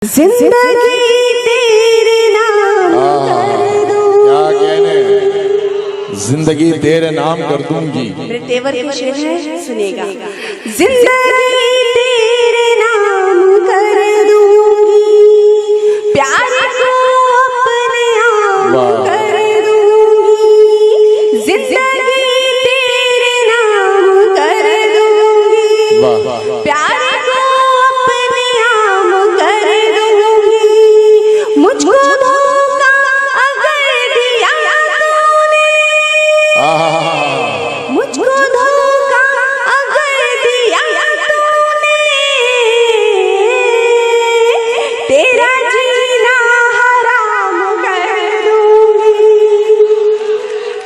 जिंदगी तेरे नाम कर दूं। क्या कहने, जिंदगी तेरे नाम कर दूंगी। मेरे तेवर के शेर है, सुनिएगा। जिंदगी तेरे नाम कर दूंगी, प्यार को अपने आप कर दूंगी। जिंदगी तेरे नाम कर दूंगी, प्यार को अपने आप कर दूंगी। मुझको धोखा अगर दिया तूने, मुझको धोखा अगर दिया तूने, तेरा जीना हराम कर दूंगी,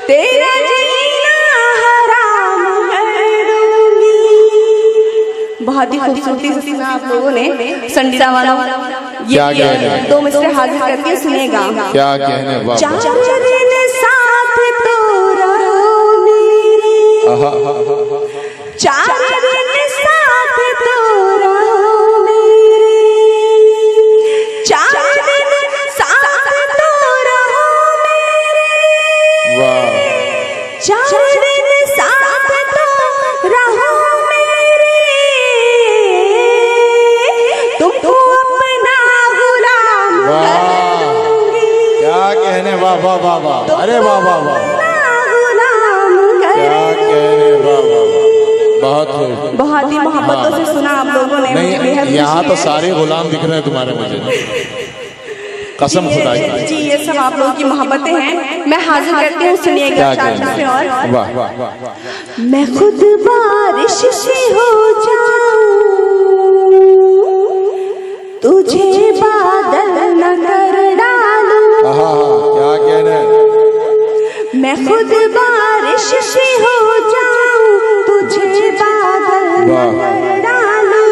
तेरा जीना हराम कर दूंगी। बहुत ही खूबसूरती से सुना आप लोगों ने संडीदा वाला। क्या कहने, दो मिसरे हाजिर करके सुनिएगा। क्या कहने, वाह चार दिन साथ तो रहो मेरे, चार दिन साथ तो रहो मेरे, चार दिन साथ तो रहो मेरे, वाह। चार दिन साथ तो रहो मेरे, तुमको अपना गुलाम कर दूंगी, क्या कहने, वाह वाह वाह वाह, अरे वाह वाह वाह, गुलाम कर क्या कहने, वाह वाह वाह, बहुत खूब। बहुत ही मोहब्बतों से सुना आप लोगों ने। मुझे बेहद नहीं, खुशी यहाँ तो है। सारे गुलाम दिख रहे हैं तुम्हारे, मुझे कसम खुदा की। जी, ये सब आप लोगों की मोहब्बतें हैं। मैं हाजिर करती हूँ, सुनिएगा क्या चार कहने, से और। वाह वाह वाह, मैं खुद बारिश से हो जाऊं, तुझे बादल न कर डालूं। क्या कहने, मैं खुद बारिश से हो जाऊं, तुझे बादल न कर डालूं।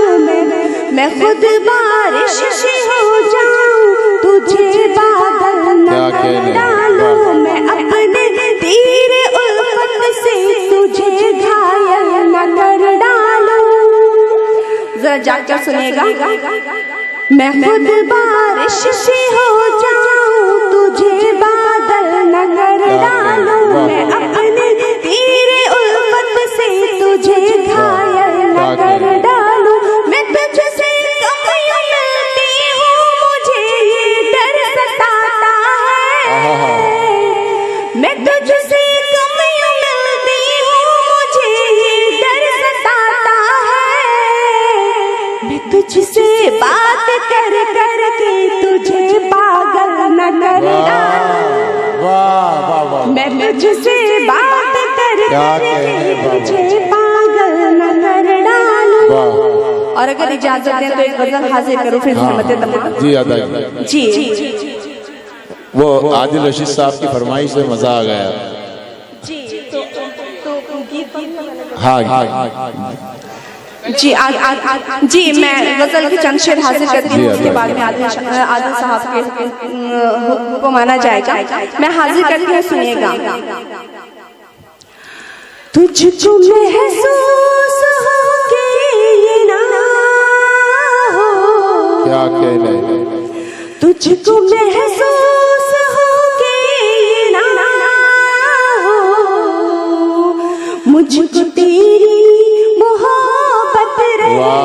मैं खुद बारिश से हो जाऊं, तुझे बादल न क्या कर कहने, डालूं। मैं अपने तीर उल्फत से तुझे घायल न कर डालूं। जरा जाकर सुनिएगा। मैं खुद बारिश से हो जाऊं, तुझे बादल न कर डालूं। मैं अपने तीर उल्फत से तुझे घायल न कर डालूं। मैं तुझसे कम यूं मिलती हूँ, मुझे ये डर सताता है। मैं तुझसे कम यूं मिलती हूँ, मुझे ये डर सताता है। मैं तुझसे बात कर कर के तुझे पागल न कर डालूं। वाह वाह वाह, मैं तुझसे बात कर क्या कर कहने, के वाह, तुझे पागल न कर डालूं। वाह। और अगर इजाजत दें तो एक गजल हाजिर करूं फिर हिम्मत तमाम। जी अदा कीजिए। जी वो आदिल रशीद साहब की फरमाइश से मजा आ गया। जी तो गीत हाँ जी जी मैं गजल की चंद शेर हाजिर करती हूँ, उसके बाद में आदिल साहब के को माना जाएगा। मैं हाजिर करती हूँ, सुनिएगा। तुझको महसूस हो के ये ना हो, क्या कहने, तुझको महसूस हो के ये ना हो, मुझको तेरी मोहब्बत रहेगी।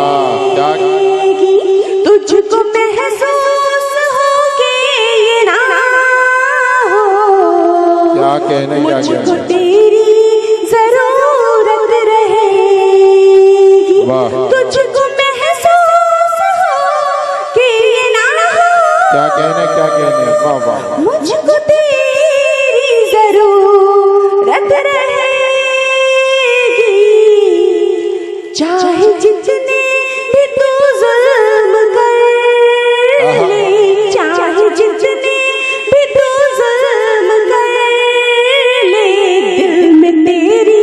तुझको महसूस हो के ये ना हो, क्या कहने, क्या मुझको कहने, तेरी जरूरत रहेगी। वाह। तुझको महसूस हो कि ये ना हो, क्या कहने, क्या कहने, वाह वाह, मुझको तेरी जरूरत रहेगी। चाहे जितने भी तू जुल्म कर ले, चाहे जितने भी तू जुल्म कर ले, दिल में तेरी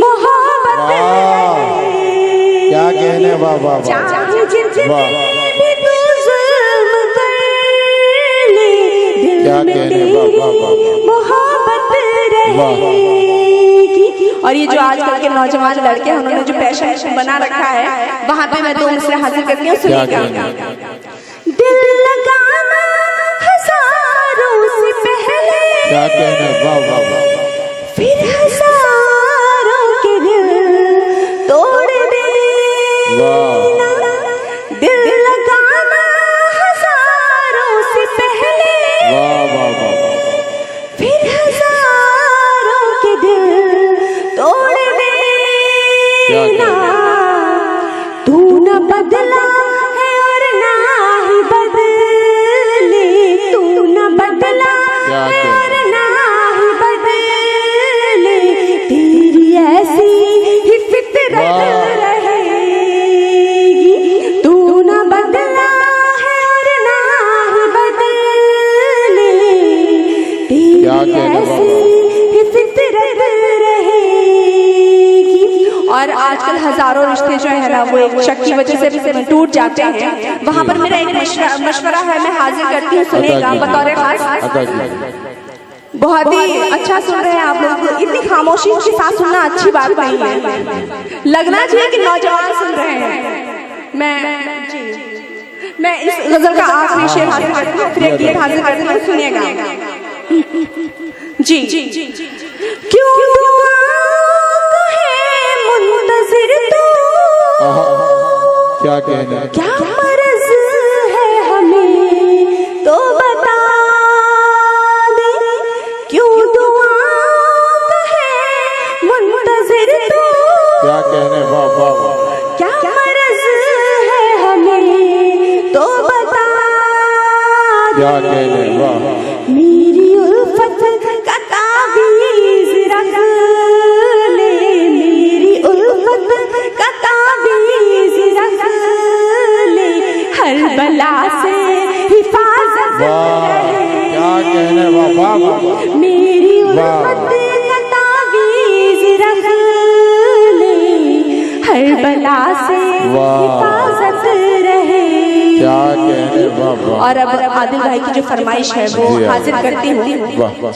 मोहब्बत रहेगी। क्या कहने, वाह वाह वाह, चाहे जितने वाह। भी तू जुल्म कर ले, दिल क्या में कहने, तेरी वाह वाह वाह, मोहब्बत रहेगी। और ये जो आजकल के नौजवान लड़के हैं, उन्होंने जो पैशन बना रखा है, वहाँ पे मैं दो मिसरे हाजिर करती हूँ, सुनिएगा। दिल क्या कहना है, वाह वाह वाह। फिर हजारों के दिल तोड़ देना, दिल लगाना हजारों से पहले, वाह वाह वाह। फिर हजारों के दिल तोड़ देना, तू न बदला है और ना ही बदले, तू न बदला क्या है कहना। और ना ही बदले, तेरी ऐसी ही फितरत वाह। रहेगी, तू न बदला है और ना ही बदले, तेरी क्या कहना, वाह, ऐसी ही फितरत रहेगी। और आजकल हजारों रिश्ते जो है ना वो एक शक की वजह से टूट जाते हैं। वहाँ पर मेरा एक मशवरा है, मैं हाजिर करती हूँ, सुनेगा बतौर खास। अदा कीजिए। बहुत ही अच्छा सुन रहे हैं आप लोग, इतनी खामोशी के साथ सुनना अच्छी बात नहीं है, लगना चाहिए कि नौजवान सुन रहे हैं। मैं इस गजल का आखिरी शेर हाजिर करती हूँ, फिर एक गीत हाजिर करती हूँ, सुनिएगा जी। क्यों दुआ है मुंतज़िर तू, क्या कहना है, क्या मर्ज़ है हमें तो बता दे, क्यों दुआ है मुंतज़िर तू, क्या कहना है, वाह वाह वाह। क्या मर्ज़ है हमें तो बता क्या दे, कहना है, वाह। मेरी उल्फत का तावीज़ रख ले, मेरी उल्फत का तावीज़ रख ले, हर बला से हिफाजत वाह रहे, क्या कहना है, वाह वाह वाह। मेरी वाह। उल्फत का तावीज़ रख ले, हर बला से वाह। हिफाजत रहे। क्या कहना है, वाह वाह। और अब आदिल भाई की जो फरमाइश है वो जी, हाजिर करती हूँ। वाह वाह।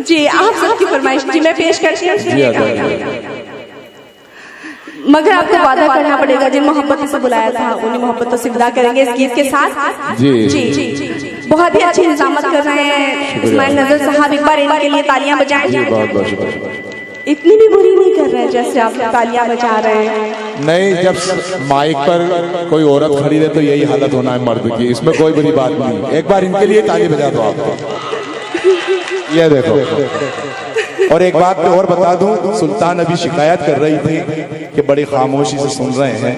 जी आप सबकी फरमाइश जी मैं पेश करती हूँ, जी सुनिएगा। अदा कीजिए। मगर आपको वादा करना पड़ेगा, जिन मोहब्बतों से बुलाया था उन्हीं मोहब्बतों से विदा करेंगे इस गीत के साथ। जी बहुत ही अच्छी निजामत कर रहे हैं इस्माइल नजर साहब, एक बार इनके लिए तालियां बजाएं। जी बहुत बहुत शुक्रिया। इतनी भी बुरी नहीं कर रहे हैं जैसे आप तालियां बजा रहे हैं। नहीं, जब माइक पर कोई औरत खड़ी रहे तो यही हालत होना है मर्द की, इसमें कोई बड़ी बात नहीं। एक बार इनके लिए ताली बजा दो आप। ये देखो। और एक बात मैं और बता दूं, सुल्तान अभी शिकायत कर रही थी कि बड़ी खामोशी से सुन रहे हैं।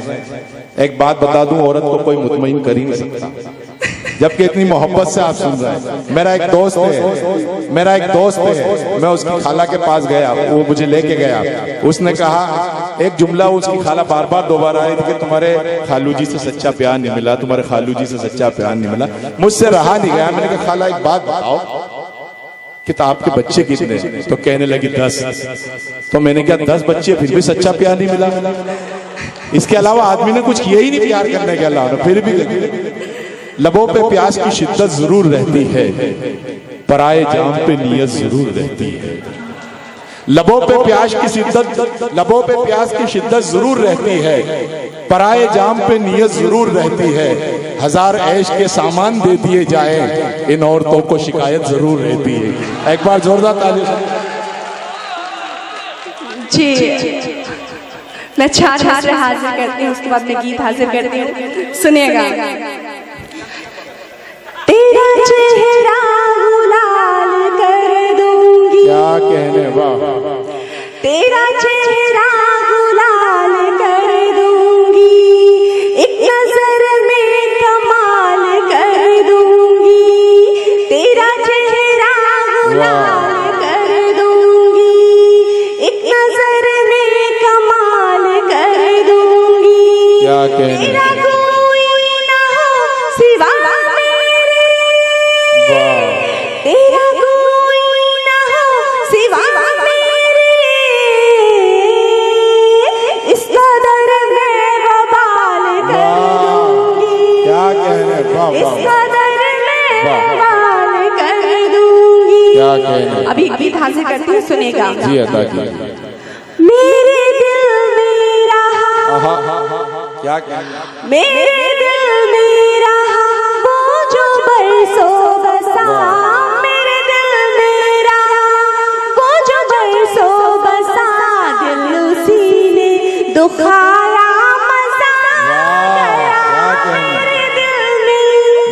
एक बात बता दूं, औरत को कोई मुतमईन कर ही नहीं सकता, जबकि इतनी मोहब्बत से आप सुन रहे हैं। मेरा एक दोस्त है, मैं उसकी खाला के पास गया, वो मुझे लेके गया। उसने कहा एक जुमला, उसकी खाला बार बार दोबारा आई थी कि तुम्हारे खालू जी से सच्चा प्यार नहीं मिला, तुम्हारे खालू जी से सच्चा प्यार नहीं मिला। मुझसे रहा नहीं गया, मैंने कहा खाला एक बात बताओ कि आपके बच्चे कितने? तो कहने लगी 10। तो मैंने कहा 10 बच्चे फिर भी सच्चा प्यार नहीं मिला? इसके अलावा आदमी ने कुछ किया ही नहीं प्यार करने के अलावा, फिर भी लबों पे प्यास की शिद्दत जरूर रहती है, पराए जाम पे नियत जरूर रहती है। लबों पे प्यास की शिद्दत जरूर रहती है, पराए जाम पे नियत जरूर रहती है। हजार ऐश के सामान दे दिए जाए, इन औरतों को शिकायत जरूर रहती है। एक बार जोरदार ताली। जी मैं चार हाजिर करती हूँ, उसके बाद मैं गीत हाजिर करती हूँ, सुनिएगा। तेरा चेहरा गुलाल कर दूंगी, क्या कहने, वाह। तेरा चेहरा गुलाल कर दूंगी, एक नजर में कमाल कर दूंगी, तेरा चेहरा गुलाल कर दूंगी, एक नजर में कमाल कर दूंगी। क्या कहने, तेरा कोई ना हो सिवा मेरे, तेरा कोई ना हो सिवा मेरे, इस कदर मैं बवाल कर दूंगी, क्या कहने, वाह इस वाह। कदर मैं बवाल कर दूंगी। क्या कहने, अभी गीत हाजिर करती हूँ, सुनेगा। जी अदा कीजिए। मेरे दिल में रहा, क्या कहने, मेरे दिल में रहा वो जो बरसों बसा, मेरे दिल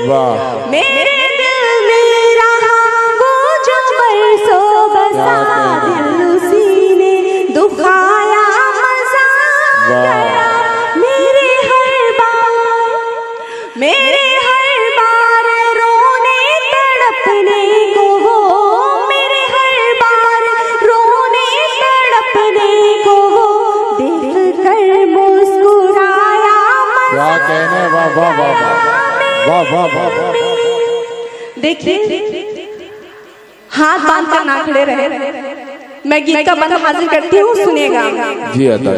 वाह मेरे दिल में रहा वो जो बरसों बसा दिल उसी ने दुखाया मजा करा मेरे हर बार रोने तड़पने को वो मेरे हर बार रोने तड़पने को वो देख कर मुस्कुराया क्या कहने वाह वाह वाह वाह वाह वाह वाह देखिए हाथ बांध कर ना खड़े रहे मैं गीत का बंद हाजिर करती हूँ सुनेगा जी अदा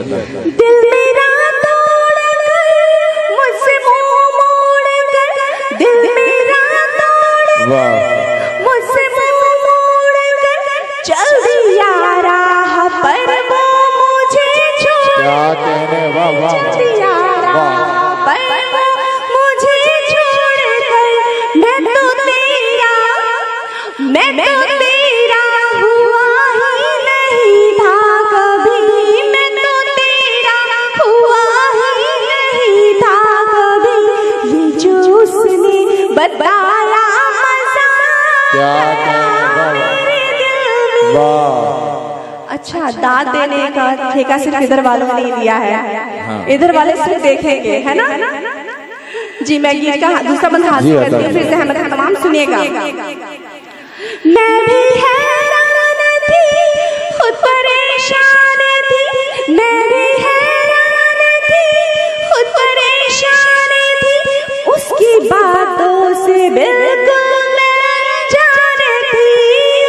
दिल मेरा तोड़ कर मुझसे मुंह मोड़ कर दिल मेरा तोड़ वाह मुझसे मुंह मोड़ कर चल दिया राह पर वो मुझे छोड़ क्या कहने वाह वाह दिया राह पर वो मुझे छोड़ कर मैं तो तेरा हुआ ही नहीं था कभी मैं तो तेरा हुआ ही नहीं था कभी ये जो उसने बताया मजा क्या कहने वाह अच्छा दाद देने का ठेका सिर्फ इधर वालों ने नहीं लिया है इधर वाले सिर्फ देखेंगे है ना जी मैं गीत का दूसरा बंद हाजिर करती हूँ फिर से हम तमाम सुनिएगा मैं भी हैरान थी खुद परेशान थी मैं भी हैरान थी खुद परेशान थी उसकी बातों से बिल्कुल मैं अनजान थी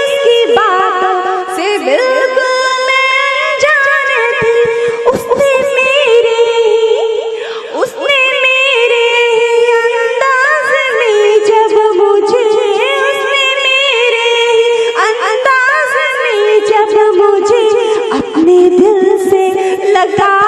उसकी बातों से बिल्कुल मैं अनजान थी उसने मेरे अंदाज में जब मुझे जब मुझे अपने दिल से लगा